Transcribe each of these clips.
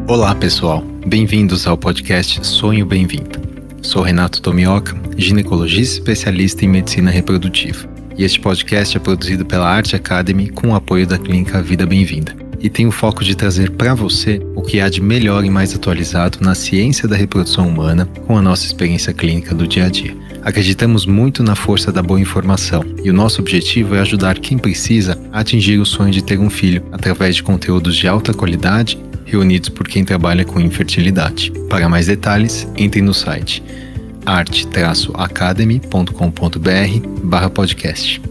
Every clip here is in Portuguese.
Olá pessoal, bem-vindos ao podcast Sonho Bem-vindo. Sou Renato Tomioka, ginecologista especialista em medicina reprodutiva. E este podcast é produzido pela Arte Academy com o apoio da Clínica Vida Bem-vinda. E tem o foco de trazer para você o que há de melhor e mais atualizado na ciência da reprodução humana com a nossa experiência clínica do dia a dia. Acreditamos muito na força da boa informação e o nosso objetivo é ajudar quem precisa a atingir o sonho de ter um filho através de conteúdos de alta qualidade reunidos por quem trabalha com infertilidade. Para mais detalhes, entre no site arte-academy.com.br/podcast.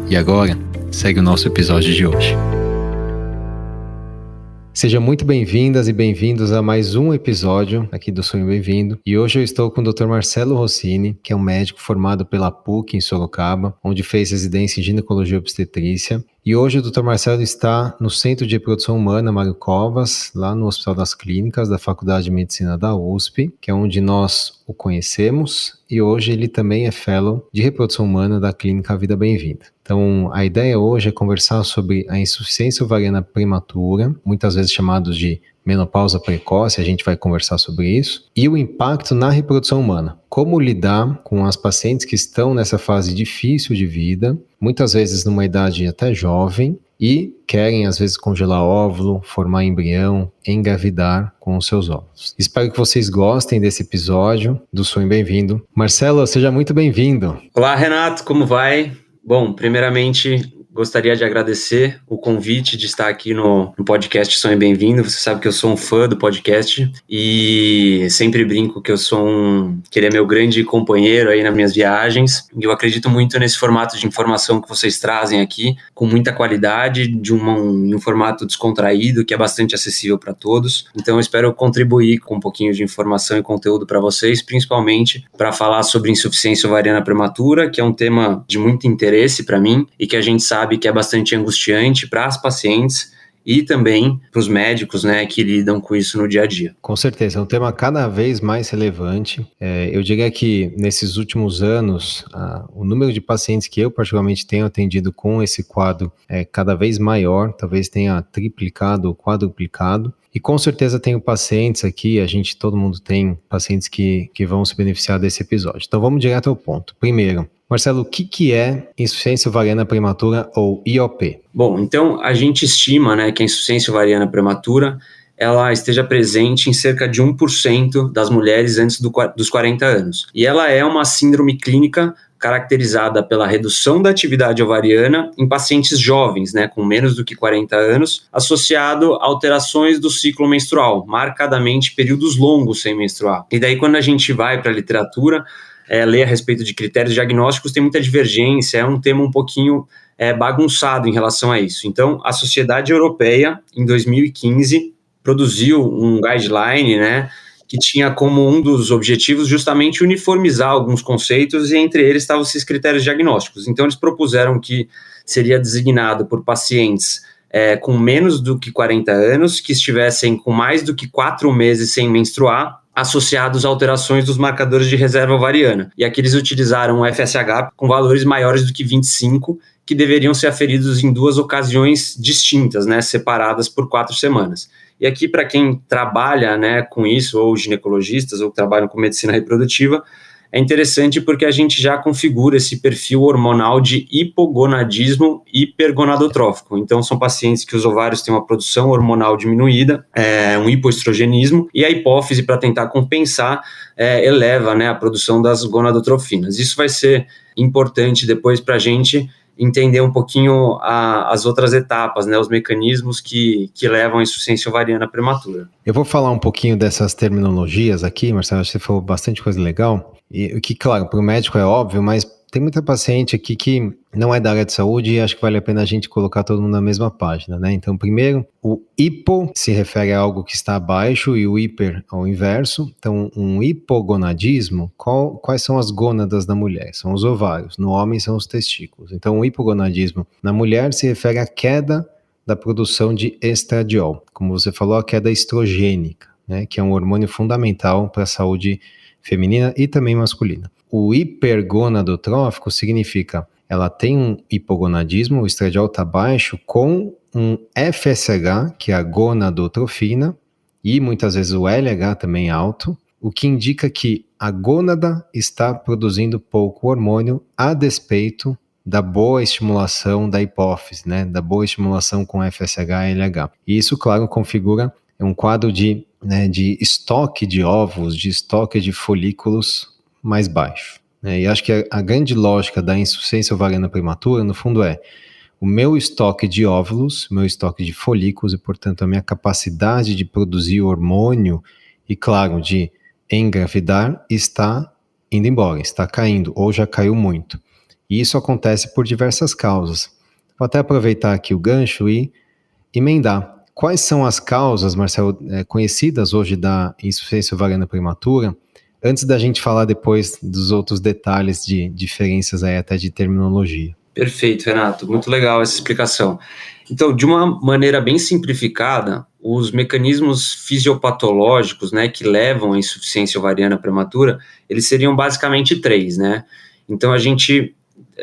E agora, segue o nosso episódio de hoje. Sejam muito bem-vindas e bem-vindos a mais um episódio aqui do Sonho Bem-vindo. E hoje eu estou com o Dr. Marcelo Rossini, que é um médico formado pela PUC em Sorocaba, onde fez residência em ginecologia e obstetrícia. E hoje o Dr. Marcelo está no Centro de Reprodução Humana Mário Covas, lá no Hospital das Clínicas da Faculdade de Medicina da USP, que é onde nós o conhecemos, e hoje ele também é Fellow de Reprodução Humana da Clínica Vida Bem-vinda. Então, a ideia hoje é conversar sobre a insuficiência ovariana prematura, muitas vezes chamados de menopausa precoce, a gente vai conversar sobre isso, e o impacto na reprodução humana. Como lidar com as pacientes que estão nessa fase difícil de vida, muitas vezes numa idade até jovem, e querem às vezes congelar óvulo, formar embrião, engravidar com os seus óvulos. Espero que vocês gostem desse episódio do Sonho Bem-vindo. Marcelo, seja muito bem-vindo. Olá, Renato, como vai? Bom, primeiramente, gostaria de agradecer o convite de estar aqui no podcast Sonho Bem-vindo. Você sabe que eu sou um fã do podcast e sempre brinco que que ele é meu grande companheiro aí nas minhas viagens. E eu acredito muito nesse formato de informação que vocês trazem aqui, com muita qualidade, em um formato descontraído, que é bastante acessível para todos. Então eu espero contribuir com um pouquinho de informação e conteúdo para vocês, principalmente para falar sobre insuficiência ovariana prematura, que é um tema de muito interesse para mim e que a gente sabe que é bastante angustiante para as pacientes e também para os médicos, né, que lidam com isso no dia a dia. Com certeza, é um tema cada vez mais relevante. Eu diria que nesses últimos anos, o número de pacientes que eu particularmente tenho atendido com esse quadro é cada vez maior, talvez tenha triplicado ou quadruplicado. E com certeza tenho pacientes aqui, todo mundo tem pacientes que vão se beneficiar desse episódio. Então vamos direto ao ponto. Primeiro, Marcelo, o que é insuficiência ovariana prematura ou IOP? Bom, então a gente estima, né, que a insuficiência ovariana prematura ela esteja presente em cerca de 1% das mulheres antes dos 40 anos. E ela é uma síndrome clínica caracterizada pela redução da atividade ovariana em pacientes jovens, né, com menos do que 40 anos, associado a alterações do ciclo menstrual, marcadamente períodos longos sem menstruar. E daí quando a gente vai para a literatura, ler a respeito de critérios diagnósticos, tem muita divergência, é um tema um pouquinho bagunçado em relação a isso. Então, a Sociedade Europeia, em 2015, produziu um guideline, né, que tinha como um dos objetivos justamente uniformizar alguns conceitos e entre eles estavam esses critérios diagnósticos. Então, eles propuseram que seria designado por pacientes com menos do que 40 anos, que estivessem com mais do que 4 meses sem menstruar, associados a alterações dos marcadores de reserva ovariana. E aqui eles utilizaram o FSH com valores maiores do que 25, que deveriam ser aferidos em 2 ocasiões distintas, né, separadas por 4 semanas. E aqui, para quem trabalha, né, com isso, ou ginecologistas, ou trabalham com medicina reprodutiva, é interessante porque a gente já configura esse perfil hormonal de hipogonadismo hipergonadotrófico. Então, são pacientes que os ovários têm uma produção hormonal diminuída, um hipoestrogenismo, e a hipófise, para tentar compensar, eleva, né, a produção das gonadotrofinas. Isso vai ser importante depois para a gente entender um pouquinho as outras etapas, né, os mecanismos que levam à insuficiência ovariana prematura. Eu vou falar um pouquinho dessas terminologias aqui, Marcelo, acho que você falou bastante coisa legal, e que, claro, para o médico é óbvio, mas tem muita paciente aqui que não é da área de saúde e acho que vale a pena a gente colocar todo mundo na mesma página, né? Então, primeiro, o hipo se refere a algo que está abaixo e o hiper ao inverso. Então, um hipogonadismo, quais são as gônadas da mulher? São os ovários, no homem são os testículos. Então, o hipogonadismo na mulher se refere à queda da produção de estradiol, como você falou, a queda estrogênica, né? Que é um hormônio fundamental para a saúde feminina e também masculina. O hipergonadotrófico significa ela tem um hipogonadismo, o estradiol está baixo, com um FSH, que é a gonadotrofina, e muitas vezes o LH também alto, o que indica que a gônada está produzindo pouco hormônio a despeito da boa estimulação da hipófise, né, da boa estimulação com FSH e LH. E isso, claro, configura um quadro de estoque de óvulos, de estoque de folículos mais baixo. E acho que a grande lógica da insuficiência ovariana prematura, no fundo, é o meu estoque de óvulos, meu estoque de folículos e, portanto, a minha capacidade de produzir hormônio e, claro, de engravidar está indo embora, está caindo ou já caiu muito. E isso acontece por diversas causas. Vou até aproveitar aqui o gancho e emendar. Quais são as causas, Marcelo, conhecidas hoje da insuficiência ovariana prematura? Antes da gente falar depois dos outros detalhes de diferenças aí até de terminologia. Perfeito, Renato. Muito legal essa explicação. Então, de uma maneira bem simplificada, os mecanismos fisiopatológicos, né, que levam à insuficiência ovariana prematura, eles seriam basicamente 3, né? Então,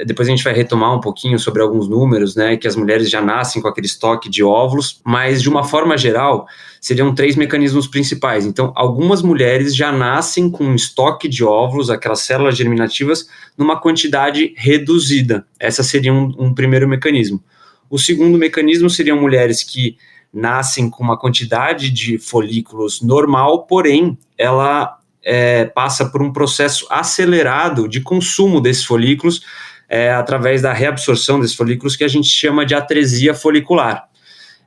depois a gente vai retomar um pouquinho sobre alguns números, né, que as mulheres já nascem com aquele estoque de óvulos, mas de uma forma geral, seriam 3 mecanismos principais. Então, algumas mulheres já nascem com um estoque de óvulos, aquelas células germinativas, numa quantidade reduzida. Essa seria um primeiro mecanismo. O segundo mecanismo seriam mulheres que nascem com uma quantidade de folículos normal, porém, ela passa por um processo acelerado de consumo desses folículos, através da reabsorção desses folículos, que a gente chama de atresia folicular.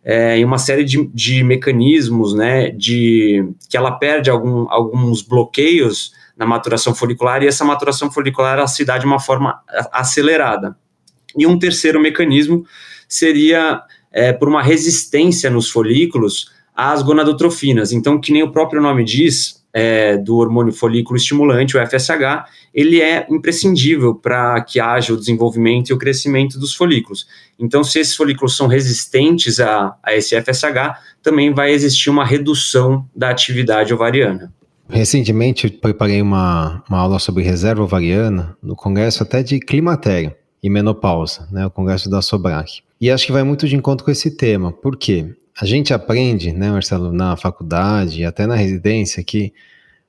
E uma série de mecanismos, né, que ela perde alguns bloqueios na maturação folicular, e essa maturação folicular ela se dá de uma forma acelerada. E um terceiro mecanismo seria por uma resistência nos folículos às gonadotrofinas. Então, que nem o próprio nome diz, do hormônio folículo estimulante, o FSH, ele é imprescindível para que haja o desenvolvimento e o crescimento dos folículos. Então, se esses folículos são resistentes a esse FSH, também vai existir uma redução da atividade ovariana. Recentemente, eu preparei uma aula sobre reserva ovariana no congresso até de climatério e menopausa, né, o congresso da Sobrac. E acho que vai muito de encontro com esse tema. Por quê? A gente aprende, né, Marcelo, na faculdade e até na residência, que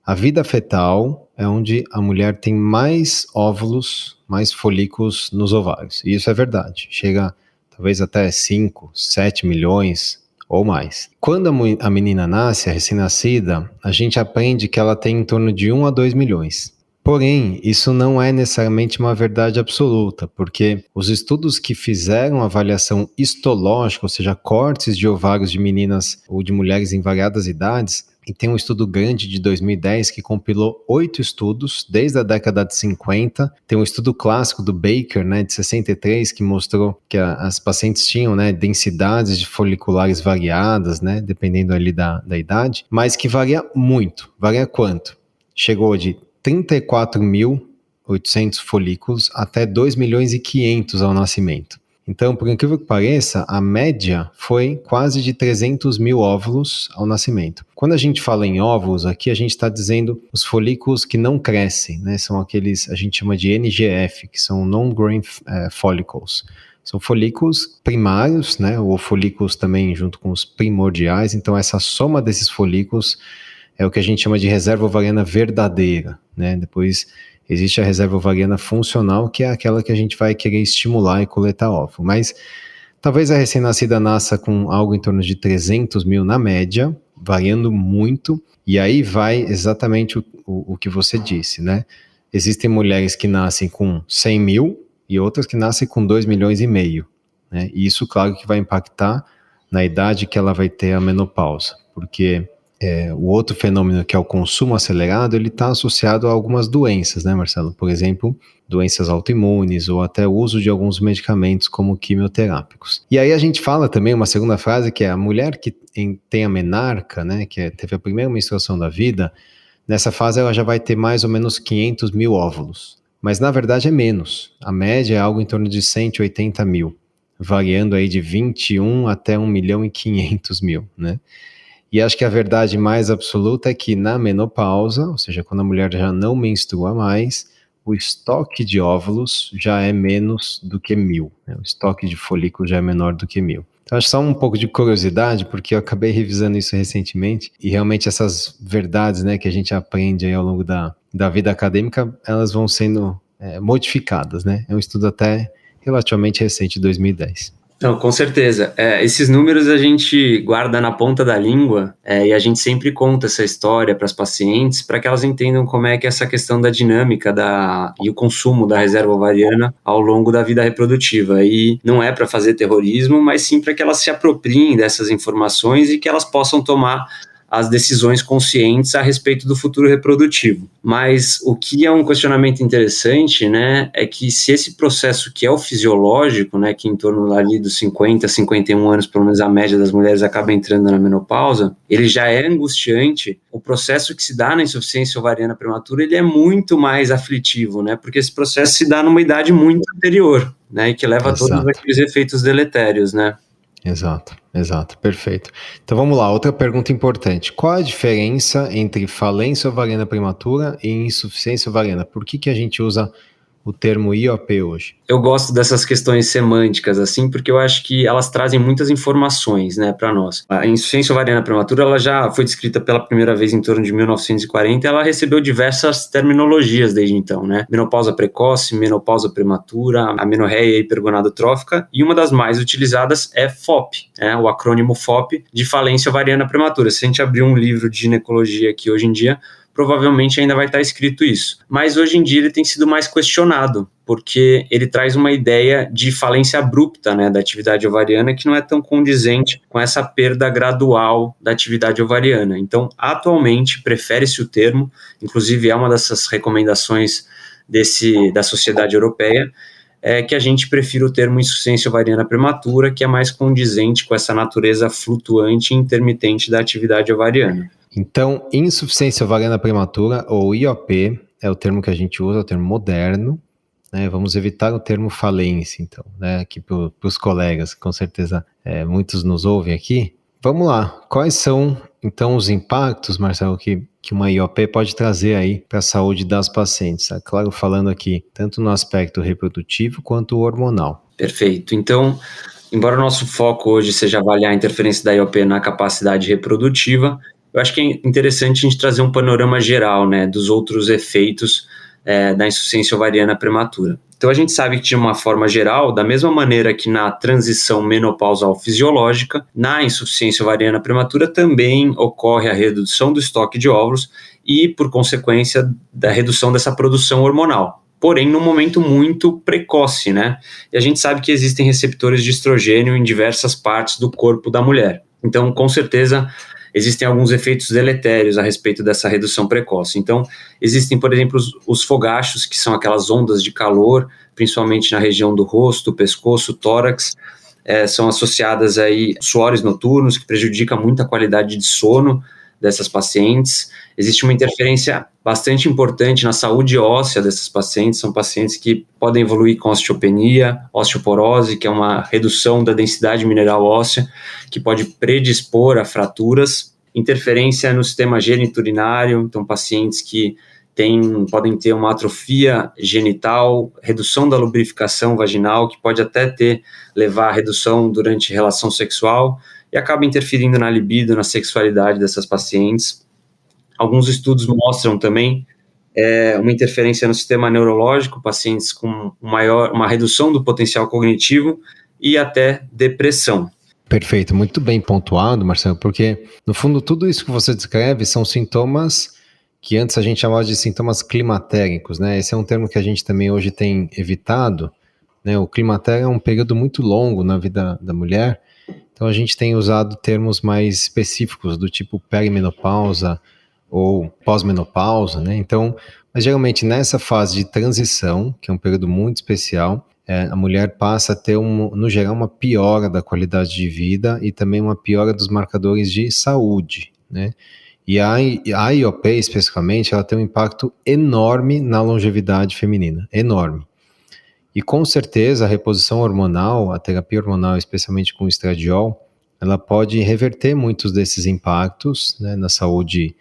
a vida fetal é onde a mulher tem mais óvulos, mais folículos nos ovários. E isso é verdade. Chega talvez até 5, 7 milhões ou mais. Quando a menina nasce, a recém-nascida, a gente aprende que ela tem em torno de 1 a 2 milhões. Porém, isso não é necessariamente uma verdade absoluta, porque os estudos que fizeram avaliação histológica, ou seja, cortes de ovários de meninas ou de mulheres em variadas idades, e tem um estudo grande de 2010 que compilou 8 estudos desde a década de 50. Tem um estudo clássico do Baker, né, de 63, que mostrou que as pacientes tinham, né, densidades de foliculares variadas, né, dependendo ali da idade, mas que varia muito. Varia quanto? Chegou de 34.800 folículos até 2 milhões e 500 ao nascimento. Então, por incrível que pareça, a média foi quase de 300 mil óvulos ao nascimento. Quando a gente fala em óvulos, aqui a gente está dizendo os folículos que não crescem, né? São aqueles, a gente chama de NGF, que são Non-Growing Follicles. São folículos primários, né? Ou folículos também junto com os primordiais. Então, essa soma desses folículos é o que a gente chama de reserva ovariana verdadeira, né? Depois existe a reserva ovariana funcional, que é aquela que a gente vai querer estimular e coletar óvulo. Mas talvez a recém-nascida nasça com algo em torno de 300 mil na média, variando muito, e aí vai exatamente o que você disse, né? Existem mulheres que nascem com 100 mil e outras que nascem com 2 milhões e meio, né? E isso, claro, que vai impactar na idade que ela vai ter a menopausa, porque o outro fenômeno, que é o consumo acelerado, ele está associado a algumas doenças, né, Marcelo? Por exemplo, doenças autoimunes ou até o uso de alguns medicamentos como quimioterápicos. E aí a gente fala também uma segunda frase, que é a mulher que tem a menarca, né, que teve a primeira menstruação da vida, nessa fase ela já vai ter mais ou menos 500 mil óvulos. Mas na verdade é menos. A média é algo em torno de 180 mil, variando aí de 21 até 1 milhão e 500 mil, né? E acho que a verdade mais absoluta é que na menopausa, ou seja, quando a mulher já não menstrua mais, o estoque de óvulos já é menos do que 1.000, né? O estoque de folículos já é menor do que 1.000. Então, acho só um pouco de curiosidade, porque eu acabei revisando isso recentemente, e realmente essas verdades, né, que a gente aprende aí ao longo da vida acadêmica, elas vão sendo modificadas, né? É um estudo até relativamente recente, 2010. Não, com certeza. Esses números a gente guarda na ponta da língua e a gente sempre conta essa história para as pacientes para que elas entendam como é que é essa questão da dinâmica e o consumo da reserva ovariana ao longo da vida reprodutiva. E não é para fazer terrorismo, mas sim para que elas se apropriem dessas informações e que elas possam tomar as decisões conscientes a respeito do futuro reprodutivo. Mas o que é um questionamento interessante, né, é que se esse processo que é o fisiológico, né, que em torno ali dos 50 a 51 anos, pelo menos a média das mulheres acaba entrando na menopausa, ele já é angustiante, o processo que se dá na insuficiência ovariana prematura, ele é muito mais aflitivo, né, porque esse processo se dá numa idade muito anterior, né, e que leva a todos aqueles efeitos deletérios, né. Exato, perfeito. Então vamos lá, outra pergunta importante. Qual a diferença entre falência ovariana prematura e insuficiência ovariana? Por que a gente usa o termo IOP hoje? Eu gosto dessas questões semânticas, assim, porque eu acho que elas trazem muitas informações, né, para nós. A insuficiência ovariana prematura, ela já foi descrita pela primeira vez em torno de 1940 e ela recebeu diversas terminologias desde então, né? Menopausa precoce, menopausa prematura, amenorreia hipergonadotrófica, e uma das mais utilizadas é FOP, né, o acrônimo FOP de falência ovariana prematura. Se a gente abrir um livro de ginecologia aqui hoje em dia, provavelmente ainda vai estar escrito isso. Mas hoje em dia ele tem sido mais questionado, porque ele traz uma ideia de falência abrupta, né, da atividade ovariana, que não é tão condizente com essa perda gradual da atividade ovariana. Então, atualmente, prefere-se o termo, inclusive é uma dessas recomendações da Sociedade Europeia, que a gente prefira o termo insuficiência ovariana prematura, que é mais condizente com essa natureza flutuante e intermitente da atividade ovariana. Então, insuficiência ovariana prematura, ou IOP, é o termo que a gente usa, é o termo moderno, né? Vamos evitar o termo falência, então, né? Aqui para os colegas, com certeza muitos nos ouvem aqui. Vamos lá, quais são, então, os impactos, Marcelo, que uma IOP pode trazer aí para a saúde das pacientes? É claro, falando aqui tanto no aspecto reprodutivo quanto hormonal. Perfeito. Então, embora o nosso foco hoje seja avaliar a interferência da IOP na capacidade reprodutiva, eu acho que é interessante a gente trazer um panorama geral, né, dos outros efeitos da insuficiência ovariana prematura. Então, a gente sabe que, de uma forma geral, da mesma maneira que na transição menopausal fisiológica, na insuficiência ovariana prematura também ocorre a redução do estoque de óvulos e, por consequência, da redução dessa produção hormonal. Porém, num momento muito precoce, né? E a gente sabe que existem receptores de estrogênio em diversas partes do corpo da mulher. Então, com certeza, existem alguns efeitos deletérios a respeito dessa redução precoce. Então, existem, por exemplo, os fogachos, que são aquelas ondas de calor, principalmente na região do rosto, pescoço, tórax, são associadas aí suores noturnos, que prejudicam muito a qualidade de sono dessas pacientes. Existe uma interferência bastante importante na saúde óssea dessas pacientes, são pacientes que podem evoluir com osteopenia, osteoporose, que é uma redução da densidade mineral óssea, que pode predispor a fraturas, interferência no sistema geniturinário, então pacientes que podem ter uma atrofia genital, redução da lubrificação vaginal, que pode até levar a redução durante relação sexual, e acaba interferindo na libido, na sexualidade dessas pacientes. Alguns estudos mostram também uma interferência no sistema neurológico, pacientes com uma redução do potencial cognitivo e até depressão. Perfeito, muito bem pontuado, Marcelo, porque, no fundo, tudo isso que você descreve são sintomas que antes a gente chamava de sintomas climatéricos, né? Esse é um termo que a gente também hoje tem evitado, né? O climatério é um período muito longo na vida da mulher, então a gente tem usado termos mais específicos, do tipo perimenopausa ou pós-menopausa, né? Então, mas geralmente nessa fase de transição, que é um período muito especial, a mulher passa a ter, no geral, uma piora da qualidade de vida e também uma piora dos marcadores de saúde, né? E a IOP, especificamente, ela tem um impacto enorme na longevidade feminina, enorme. E com certeza a reposição hormonal, a terapia hormonal, especialmente com o estradiol, ela pode reverter muitos desses impactos, né, na saúde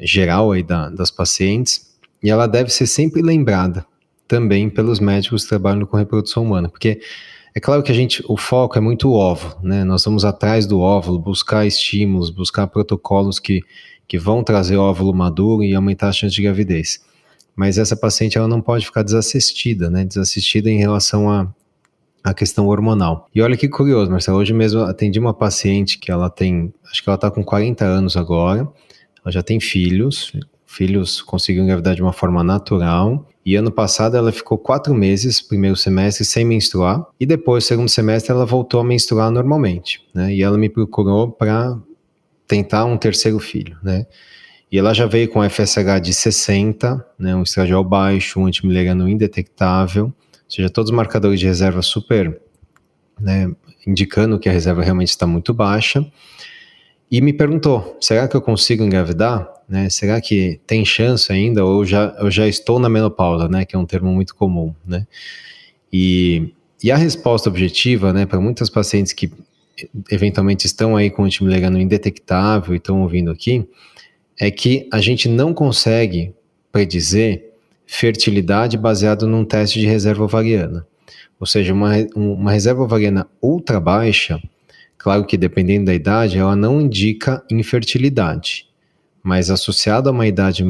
geral aí das pacientes, e ela deve ser sempre lembrada também pelos médicos que trabalham com reprodução humana, porque É claro que o foco é muito o óvulo, né? Nós vamos atrás do óvulo, buscar estímulos, buscar protocolos que vão trazer óvulo maduro e aumentar a chance de gravidez. Mas essa paciente, ela não pode ficar desassistida, né? Desassistida em relação à questão hormonal. E olha que curioso, Marcelo, hoje mesmo eu atendi uma paciente que ela tem, acho que ela está com 40 anos agora, ela já tem filhos conseguiu engravidar de uma forma natural, e ano passado ela ficou 4 meses, primeiro semestre, sem menstruar, e depois, segundo semestre, ela voltou a menstruar normalmente, né? E ela me procurou para tentar um terceiro filho, né? E ela já veio com FSH de 60, né, um estradiol baixo, um antimileriano indetectável, ou seja, todos os marcadores de reserva super, né, indicando que a reserva realmente está muito baixa, e me perguntou, será que eu consigo engravidar? Né, será que tem chance ainda, ou eu já estou na menopausa, né, que é um termo muito comum, né? E a resposta objetiva, né, para muitas pacientes que eventualmente estão aí com antimileriano indetectável e estão ouvindo aqui, é que a gente não consegue predizer fertilidade baseado num teste de reserva ovariana. Ou seja, uma reserva ovariana ultra baixa, claro que dependendo da idade, ela não indica infertilidade, mas associada a uma idade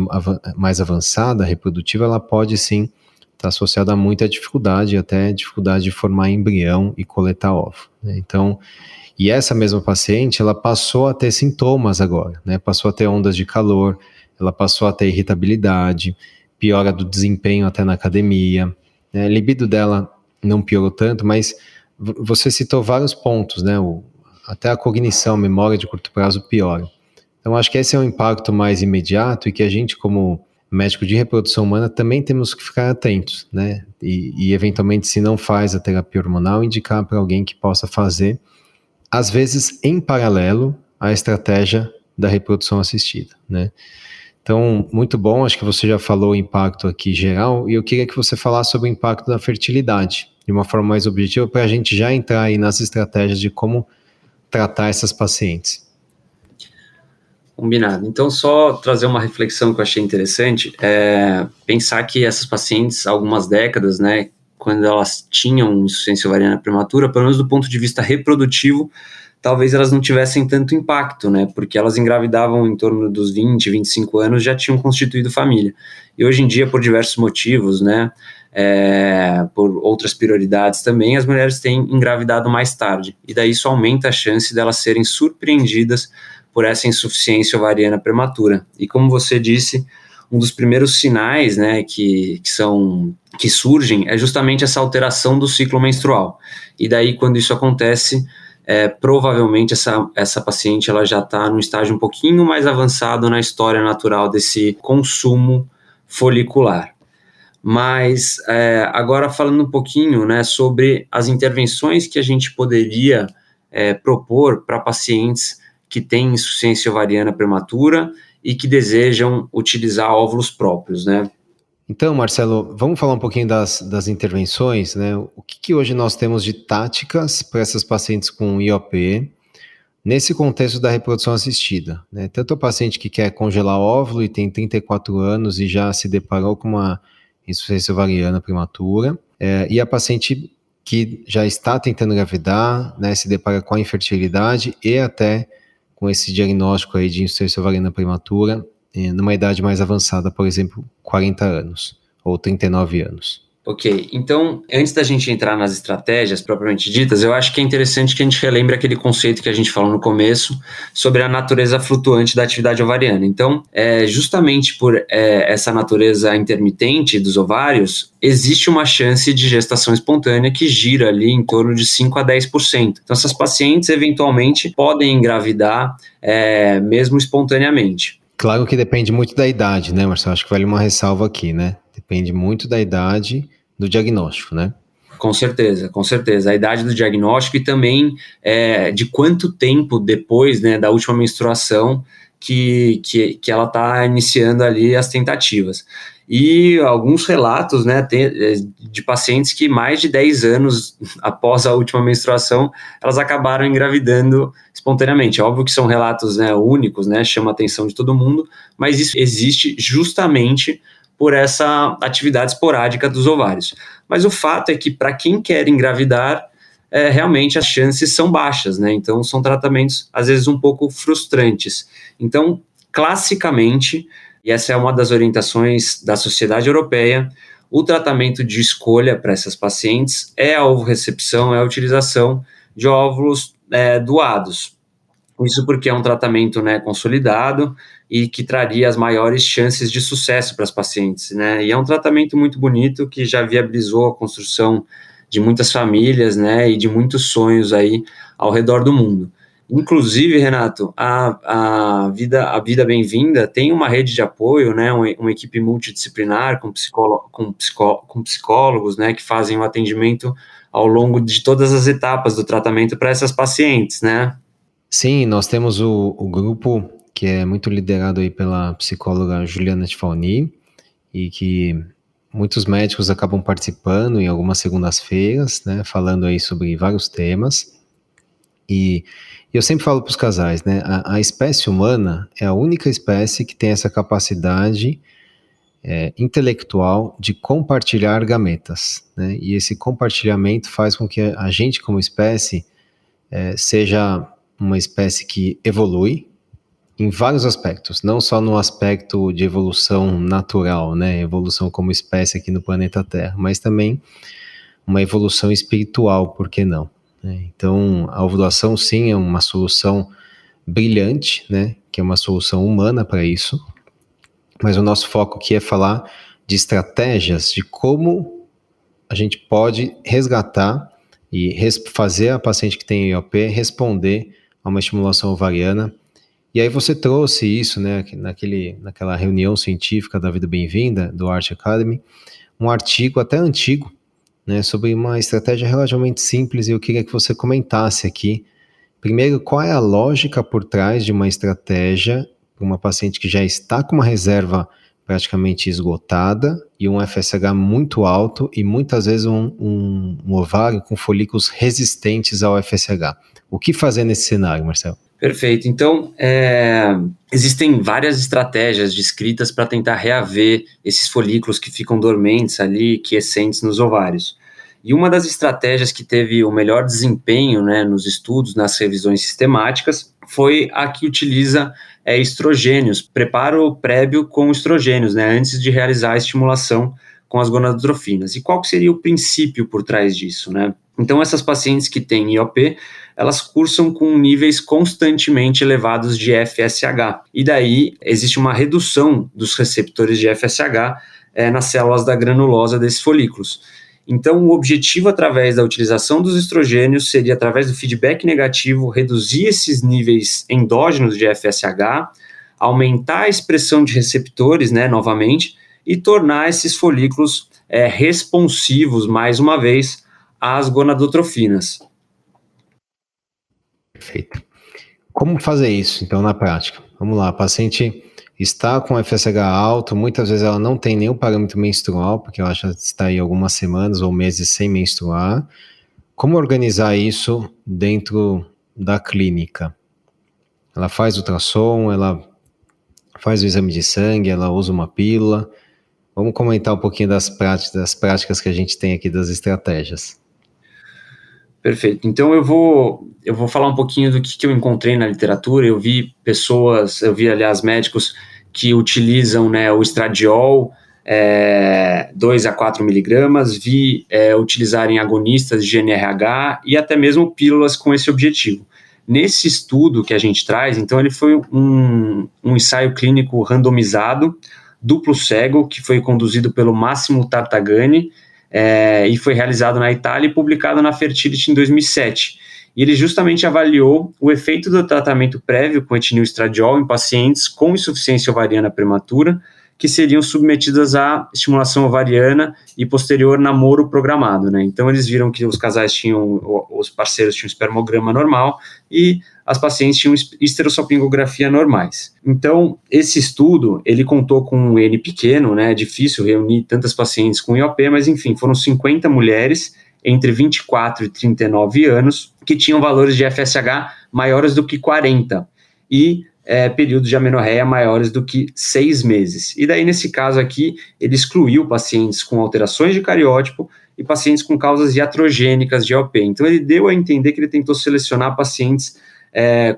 mais avançada, reprodutiva, ela pode sim estar associada a muita dificuldade, até dificuldade de formar embrião e coletar óvulo, né? Então, e essa mesma paciente, ela passou a ter sintomas agora, né? Passou a ter ondas de calor, ela passou a ter irritabilidade, piora do desempenho até na academia, né? A libido dela não piorou tanto, mas você citou vários pontos, né? Até a cognição, memória de curto prazo piora. Então, acho que esse é um impacto mais imediato e que a gente, como médico de reprodução humana, também temos que ficar atentos, né? E eventualmente, se não faz a terapia hormonal, indicar para alguém que possa fazer, às vezes em paralelo à estratégia da reprodução assistida, né? Então, muito bom, acho que você já falou o impacto aqui geral, e eu queria que você falasse sobre o impacto da fertilidade, de uma forma mais objetiva, para a gente já entrar aí nas estratégias de como tratar essas pacientes. Combinado. Então, só trazer uma reflexão que eu achei interessante, pensar que essas pacientes, há algumas décadas, né, quando elas tinham insuficiência ovariana prematura, pelo menos do ponto de vista reprodutivo, talvez elas não tivessem tanto impacto, né, porque elas engravidavam em torno dos 20, 25 anos, já tinham constituído família. E hoje em dia, por diversos motivos, né, por outras prioridades também, as mulheres têm engravidado mais tarde, e daí isso aumenta a chance delas serem surpreendidas por essa insuficiência ovariana prematura. E como você disse, um dos primeiros sinais, né, que surgem é justamente essa alteração do ciclo menstrual. E daí, quando isso acontece, provavelmente essa paciente ela já está num estágio um pouquinho mais avançado na história natural desse consumo folicular. Mas agora falando um pouquinho, né, sobre as intervenções que a gente poderia propor para pacientes que têm insuficiência ovariana prematura e que desejam utilizar óvulos próprios, né? Então, Marcelo, vamos falar um pouquinho das intervenções, né? O que hoje nós temos de táticas para essas pacientes com IOP nesse contexto da reprodução assistida, né? Tanto o paciente que quer congelar óvulo e tem 34 anos e já se deparou com uma insuficiência ovariana prematura, e a paciente que já está tentando engravidar, né, se depara com a infertilidade e até com esse diagnóstico aí de insuficiência ovariana prematura, numa idade mais avançada, por exemplo, 40 anos ou 39 anos. Ok, então, antes da gente entrar nas estratégias propriamente ditas, eu acho que é interessante que a gente relembre aquele conceito que a gente falou no começo sobre a natureza flutuante da atividade ovariana. Então, justamente por essa natureza intermitente dos ovários, existe uma chance de gestação espontânea que gira ali em torno de 5 a 10%. Então, essas pacientes, eventualmente, podem engravidar mesmo espontaneamente. Claro que depende muito da idade, né, Marcelo? Acho que vale uma ressalva aqui, né? Depende muito da idade do diagnóstico, né? Com certeza, com certeza. A idade do diagnóstico e também de quanto tempo depois, né, da última menstruação que ela está iniciando ali as tentativas. E alguns relatos, né, de pacientes que mais de 10 anos após a última menstruação, elas acabaram engravidando espontaneamente. Óbvio que são relatos, né, únicos, né, chama a atenção de todo mundo, mas isso existe justamente por essa atividade esporádica dos ovários. Mas o fato é que para quem quer engravidar, realmente as chances são baixas, né? Então, são tratamentos, às vezes, um pouco frustrantes. Então, classicamente, e essa é uma das orientações da Sociedade Europeia, o tratamento de escolha para essas pacientes é a ovorecepção, é a utilização de óvulos doados. Isso porque é um tratamento, né, consolidado e que traria as maiores chances de sucesso para as pacientes, né? E é um tratamento muito bonito que já viabilizou a construção de muitas famílias, né, e de muitos sonhos aí ao redor do mundo. Inclusive, Renato, a Vida Bem-vinda tem uma rede de apoio, né, uma equipe multidisciplinar com psicólogos, né, que fazem o atendimento ao longo de todas as etapas do tratamento para essas pacientes, né? Sim, nós temos o grupo que é muito liderado aí pela psicóloga Juliana Tifalni e que muitos médicos acabam participando em algumas segundas-feiras, né, falando aí sobre vários temas. E eu sempre falo para os casais, né, a espécie humana é a única espécie que tem essa capacidade intelectual de compartilhar gametas, né, e esse compartilhamento faz com que a gente como espécie seja uma espécie que evolui em vários aspectos, não só no aspecto de evolução natural, né, evolução como espécie aqui no planeta Terra, mas também uma evolução espiritual, por que não? Então, a ovulação sim é uma solução brilhante, né, que é uma solução humana para isso, mas o nosso foco aqui é falar de estratégias, de como a gente pode resgatar e fazer a paciente que tem IOP responder a uma estimulação ovariana. E aí você trouxe isso, né, naquela reunião científica da Vida Bem-vinda, do Art Academy, um artigo até antigo, né, sobre uma estratégia relativamente simples, e eu queria que você comentasse aqui, primeiro, qual é a lógica por trás de uma estratégia para uma paciente que já está com uma reserva praticamente esgotada e um FSH muito alto e muitas vezes um ovário com folículos resistentes ao FSH. O que fazer nesse cenário, Marcelo? Perfeito. Então, existem várias estratégias descritas para tentar reaver esses folículos que ficam dormentes ali, quiescentes nos ovários. E uma das estratégias que teve o melhor desempenho, né, nos estudos, nas revisões sistemáticas, foi a que utiliza estrogênios, preparo prévio com estrogênios, né, antes de realizar a estimulação com as gonadotrofinas. E qual que seria o princípio por trás disso, né? Então, essas pacientes que têm IOP, elas cursam com níveis constantemente elevados de FSH. E daí, existe uma redução dos receptores de FSH nas células da granulosa desses folículos. Então, o objetivo, através da utilização dos estrogênios, seria, através do feedback negativo, reduzir esses níveis endógenos de FSH, aumentar a expressão de receptores, né, novamente, e tornar esses folículos responsivos, mais uma vez, às gonadotrofinas. Perfeito. Como fazer isso, então, na prática? Vamos lá, a paciente está com FSH alto, muitas vezes ela não tem nenhum parâmetro menstrual, porque ela já está aí algumas semanas ou meses sem menstruar. Como organizar isso dentro da clínica? Ela faz ultrassom, ela faz o exame de sangue, ela usa uma pílula. Vamos comentar um pouquinho das práticas que a gente tem aqui, das estratégias. Perfeito. Então eu vou falar um pouquinho do que eu encontrei na literatura. Eu vi aliás, médicos que utilizam, né, o estradiol 2 a 4 miligramas, vi utilizarem agonistas de GnRH e até mesmo pílulas com esse objetivo. Nesse estudo que a gente traz, então ele foi um ensaio clínico randomizado, duplo cego, que foi conduzido pelo Massimo Tartagani, e foi realizado na Itália e publicado na Fertility em 2007. E ele justamente avaliou o efeito do tratamento prévio com etinilestradiol em pacientes com insuficiência ovariana prematura, que seriam submetidas à estimulação ovariana e posterior namoro programado, né? Então eles viram que os parceiros tinham espermograma normal e as pacientes tinham esterossalpingografia normais. Então, esse estudo, ele contou com um N pequeno, né? É difícil reunir tantas pacientes com IOP, mas enfim, foram 50 mulheres entre 24 e 39 anos que tinham valores de FSH maiores do que 40 e períodos de amenorreia maiores do que 6 meses. E daí, nesse caso aqui, ele excluiu pacientes com alterações de cariótipo e pacientes com causas iatrogênicas de IOP. Então, ele deu a entender que ele tentou selecionar pacientes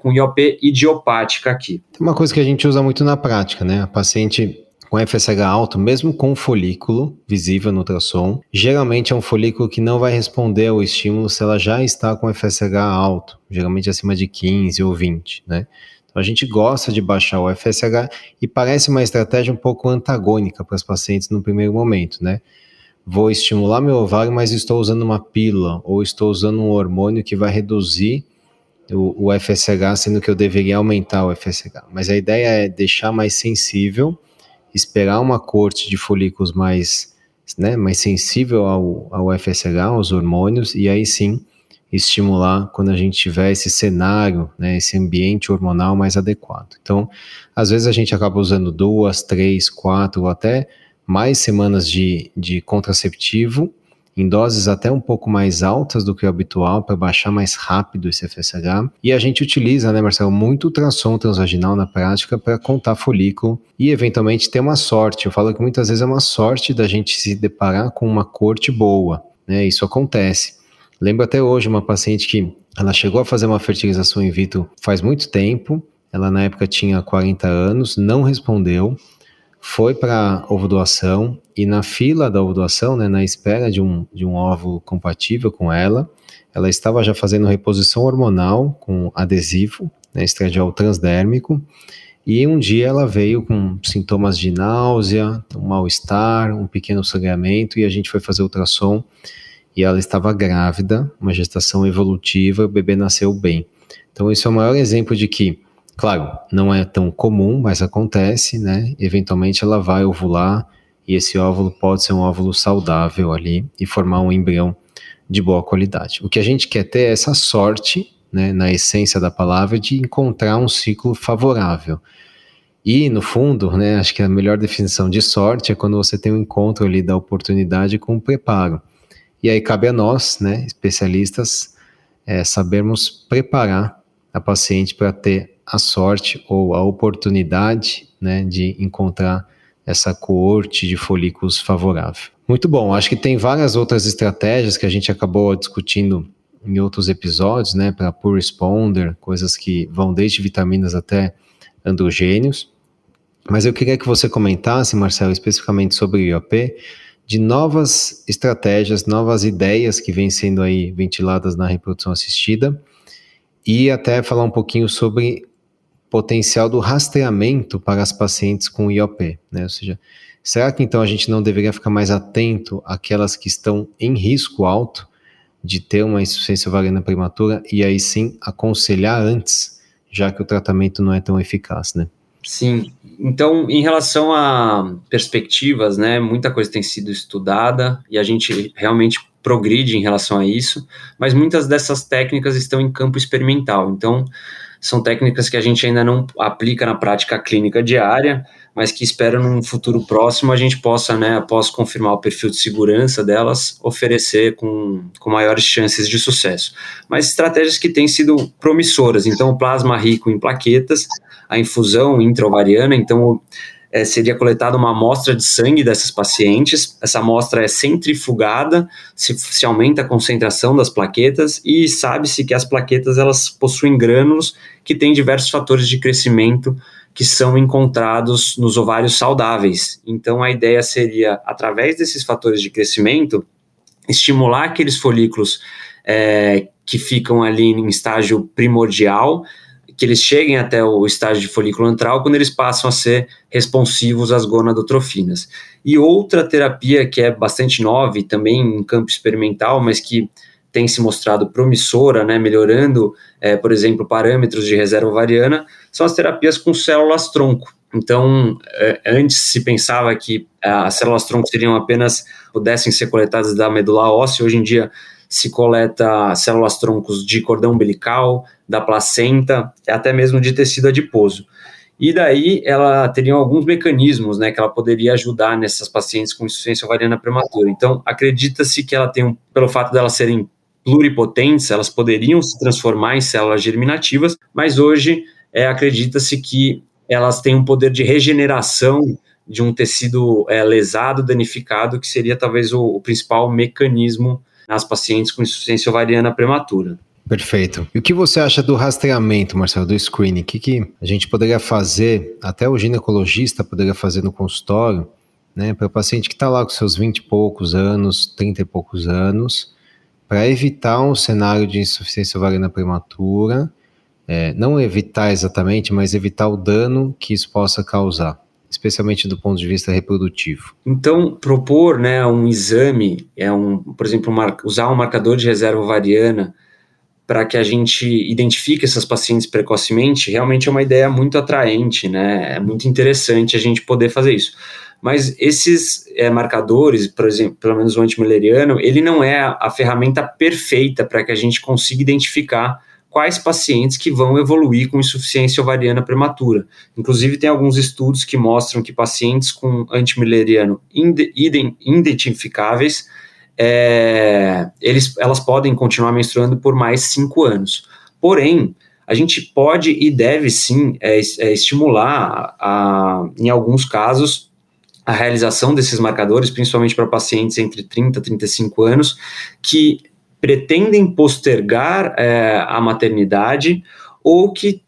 com IOP idiopática aqui. Tem uma coisa que a gente usa muito na prática, né? A paciente com FSH alto, mesmo com folículo visível no ultrassom, geralmente é um folículo que não vai responder ao estímulo se ela já está com FSH alto, geralmente acima de 15 ou 20, né? Então a gente gosta de baixar o FSH e parece uma estratégia um pouco antagônica para os pacientes no primeiro momento, né? Vou estimular meu ovário, mas estou usando uma pílula ou estou usando um hormônio que vai reduzir o FSH, sendo que eu deveria aumentar o FSH. Mas a ideia é deixar mais sensível, esperar uma corte de folículos mais sensível ao FSH, aos hormônios, e aí sim estimular quando a gente tiver esse cenário, né, esse ambiente hormonal mais adequado. Então, às vezes a gente acaba usando 2, 3, 4 ou até mais semanas de contraceptivo, em doses até um pouco mais altas do que o habitual, para baixar mais rápido esse FSH. E a gente utiliza, né, Marcelo, muito ultrassom transvaginal na prática para contar folículo e eventualmente ter uma sorte. Eu falo que muitas vezes é uma sorte da gente se deparar com uma corte boa, né? Isso acontece. Lembro até hoje uma paciente que ela chegou a fazer uma fertilização in vitro faz muito tempo, ela na época tinha 40 anos, não respondeu, foi para ovodoação e na fila da ovodoação, né, na espera de um óvulo compatível com ela estava já fazendo reposição hormonal com adesivo, né, estradiol transdérmico, e um dia ela veio com sintomas de náusea, um mal-estar, um pequeno sangramento, e a gente foi fazer ultrassom e ela estava grávida, uma gestação evolutiva, o bebê nasceu bem. Então esse é o maior exemplo de que, claro, não é tão comum, mas acontece, né? Eventualmente ela vai ovular e esse óvulo pode ser um óvulo saudável ali e formar um embrião de boa qualidade. O que a gente quer ter é essa sorte, né, na essência da palavra, de encontrar um ciclo favorável. E, no fundo, né, acho que a melhor definição de sorte é quando você tem um encontro ali da oportunidade com o preparo. E aí cabe a nós, né, especialistas, sabermos preparar a paciente para ter a sorte ou a oportunidade, né, de encontrar essa coorte de folículos favorável. Muito bom, acho que tem várias outras estratégias que a gente acabou discutindo em outros episódios, né, para poor responder, coisas que vão desde vitaminas até androgênios. Mas eu queria que você comentasse, Marcelo, especificamente sobre o IOP, de novas estratégias, novas ideias que vêm sendo aí ventiladas na reprodução assistida e até falar um pouquinho sobre potencial do rastreamento para as pacientes com IOP, né? Ou seja, será que então a gente não deveria ficar mais atento àquelas que estão em risco alto de ter uma insuficiência ovariana prematura e aí sim aconselhar antes, já que o tratamento não é tão eficaz, né? Sim, então em relação a perspectivas, né, muita coisa tem sido estudada e a gente realmente progride em relação a isso, mas muitas dessas técnicas estão em campo experimental, então são técnicas que a gente ainda não aplica na prática clínica diária, mas que espero num futuro próximo a gente possa, né, após confirmar o perfil de segurança delas, oferecer com maiores chances de sucesso. Mas estratégias que têm sido promissoras, então o plasma rico em plaquetas, a infusão intra-ovariana, então seria coletada uma amostra de sangue dessas pacientes, essa amostra é centrifugada, se aumenta a concentração das plaquetas e sabe-se que as plaquetas elas possuem grânulos que têm diversos fatores de crescimento que são encontrados nos ovários saudáveis. Então a ideia seria, através desses fatores de crescimento, estimular aqueles folículos que ficam ali em estágio primordial, que eles cheguem até o estágio de folículo antral quando eles passam a ser responsivos às gonadotrofinas. E outra terapia que é bastante nova e também em campo experimental, mas que tem se mostrado promissora, né, melhorando, por exemplo, parâmetros de reserva ovariana, são as terapias com células-tronco. Então, antes se pensava que as células-tronco pudessem ser coletadas da medula óssea, hoje em dia se coleta células-troncos de cordão umbilical, da placenta, até mesmo de tecido adiposo. E daí ela teria alguns mecanismos, né, que ela poderia ajudar nessas pacientes com insuficiência ovariana prematura. Então, acredita-se que ela tem, pelo fato de elas serem pluripotentes, elas poderiam se transformar em células germinativas, mas hoje acredita-se que elas têm um poder de regeneração de um tecido lesado, danificado, que seria talvez o principal mecanismo nas pacientes com insuficiência ovariana prematura. Perfeito. E o que você acha do rastreamento, Marcelo, do screening? O que a gente poderia fazer, até o ginecologista poderia fazer no consultório, né, para o paciente que está lá com seus 20 e poucos anos, 30 e poucos anos, para evitar um cenário de insuficiência ovariana prematura, não evitar exatamente, mas evitar o dano que isso possa causar, especialmente do ponto de vista reprodutivo. Então, propor, né, um exame, por exemplo, usar um marcador de reserva ovariana para que a gente identifique essas pacientes precocemente, realmente é uma ideia muito atraente, né? É muito interessante a gente poder fazer isso. Mas esses marcadores, por exemplo, pelo menos o antimileriano, ele não é a ferramenta perfeita para que a gente consiga identificar quais pacientes que vão evoluir com insuficiência ovariana prematura. Inclusive, tem alguns estudos que mostram que pacientes com antimileriano identificáveis, elas podem continuar menstruando por mais 5 anos. Porém, a gente pode e deve sim estimular, em alguns casos, a realização desses marcadores, principalmente para pacientes entre 30 e 35 anos, que pretendem postergar a maternidade ou que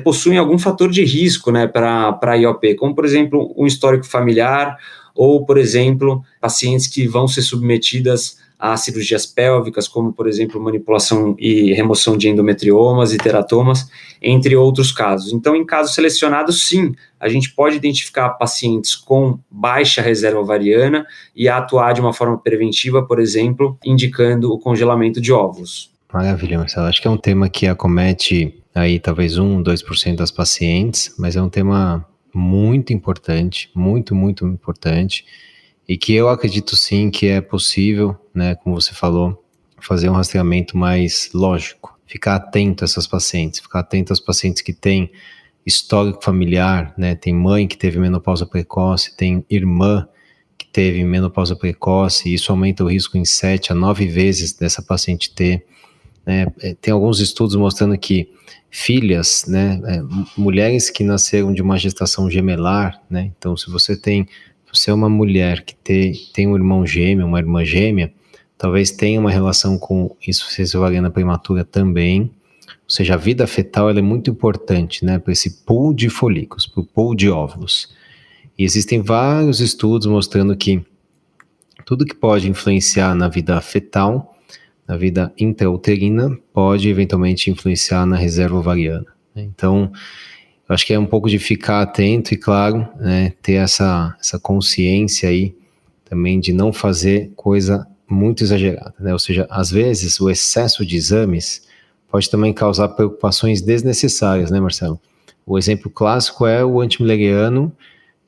possuem algum fator de risco, né, para a IOP, como, por exemplo, um histórico familiar, ou, por exemplo, pacientes que vão ser submetidas a cirurgias pélvicas, como, por exemplo, manipulação e remoção de endometriomas e teratomas, entre outros casos. Então, em casos selecionados, sim, a gente pode identificar pacientes com baixa reserva ovariana e atuar de uma forma preventiva, por exemplo, indicando o congelamento de óvulos. Maravilha, Marcelo. Acho que é um tema que acomete aí talvez 1-2% das pacientes, mas é um tema muito importante, muito, muito importante, e que eu acredito sim que é possível, né, como você falou, fazer um rastreamento mais lógico, ficar atento a essas pacientes, ficar atento às pacientes que têm histórico familiar, né, tem mãe que teve menopausa precoce, tem irmã que teve menopausa precoce, e isso aumenta o risco em 7 a 9 vezes dessa paciente ter, né. Tem alguns estudos mostrando que filhas, né, mulheres que nasceram de uma gestação gemelar, né, então se você é uma mulher que tem um irmão gêmeo, uma irmã gêmea, talvez tenha uma relação com insuficiência ovariana prematura também, ou seja, a vida fetal ela é muito importante, né, para esse pool de folículos, para o pool de óvulos. E existem vários estudos mostrando que tudo que pode influenciar na vida fetal, na vida intrauterina, pode eventualmente influenciar na reserva ovariana. Então, eu acho que é um pouco de ficar atento e, claro, né, ter essa consciência aí também de não fazer coisa muito exagerada, né? Ou seja, às vezes o excesso de exames pode também causar preocupações desnecessárias, né, Marcelo? O exemplo clássico é o antimileriano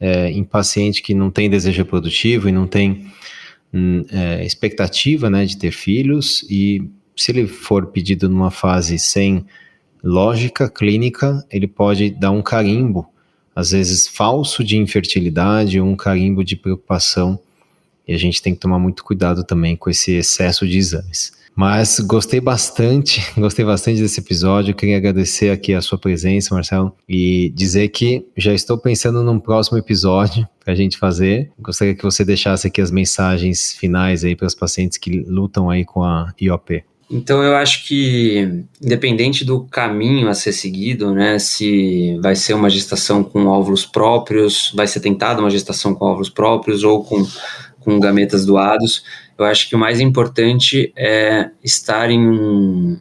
em paciente que não tem desejo reprodutivo e não tem expectativa, né, de ter filhos, e se ele for pedido numa fase sem lógica clínica, ele pode dar um carimbo, às vezes falso, de infertilidade, ou um carimbo de preocupação, e a gente tem que tomar muito cuidado também com esse excesso de exames. Mas gostei bastante desse episódio, queria agradecer aqui a sua presença, Marcelo, e dizer que já estou pensando num próximo episódio para a gente fazer. Gostaria que você deixasse aqui as mensagens finais aí para os pacientes que lutam aí com a IOP. Então, eu acho que, independente do caminho a ser seguido, né, se vai ser uma gestação com óvulos próprios, vai ser tentada uma gestação com óvulos próprios ou com gametas doados, eu acho que o mais importante é estar em um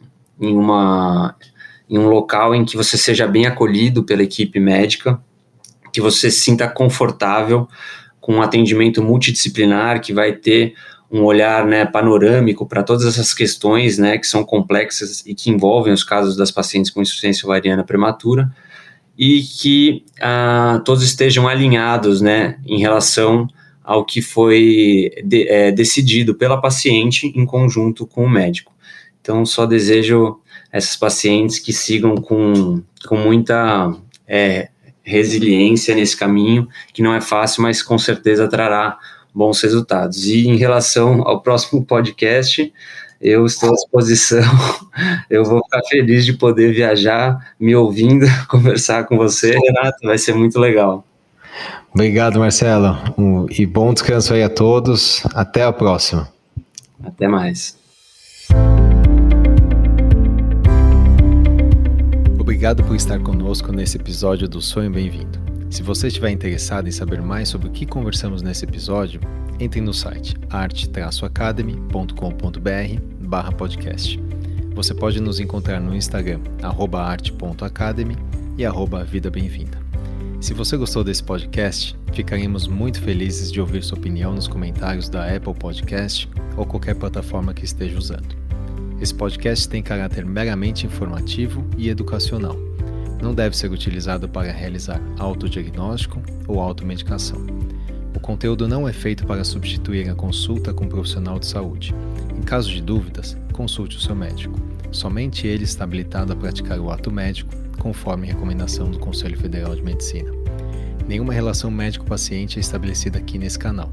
local em que você seja bem acolhido pela equipe médica, que você se sinta confortável com um atendimento multidisciplinar, que vai ter um olhar, né, panorâmico para todas essas questões, né, que são complexas e que envolvem os casos das pacientes com insuficiência ovariana prematura, e que todos estejam alinhados, né, em relação ao que foi decidido pela paciente em conjunto com o médico. Então, só desejo essas pacientes que sigam com muita resiliência nesse caminho, que não é fácil, mas com certeza trará bons resultados. E em relação ao próximo podcast, eu estou à disposição, eu vou ficar feliz de poder viajar, me ouvindo, conversar com você, Renato, vai ser muito legal. Obrigado, Marcelo. E bom descanso aí a todos. Até a próxima. Até mais. Obrigado por estar conosco nesse episódio do Sonho Bem-vindo. Se você estiver interessado em saber mais sobre o que conversamos nesse episódio, entre no site arte-academy.com.br/podcast. Você pode nos encontrar no Instagram, @arte.academy e @vida bem-vinda. Se você gostou desse podcast, ficaremos muito felizes de ouvir sua opinião nos comentários da Apple Podcast ou qualquer plataforma que esteja usando. Esse podcast tem caráter meramente informativo e educacional. Não deve ser utilizado para realizar autodiagnóstico ou automedicação. O conteúdo não é feito para substituir a consulta com um profissional de saúde. Em caso de dúvidas, consulte o seu médico. Somente ele está habilitado a praticar o ato médico, conforme recomendação do Conselho Federal de Medicina. Nenhuma relação médico-paciente é estabelecida aqui nesse canal.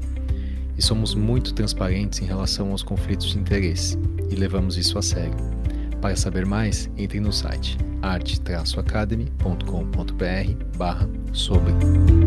E somos muito transparentes em relação aos conflitos de interesse, e levamos isso a sério. Para saber mais, entre no site arte-academy.com.br/sobre.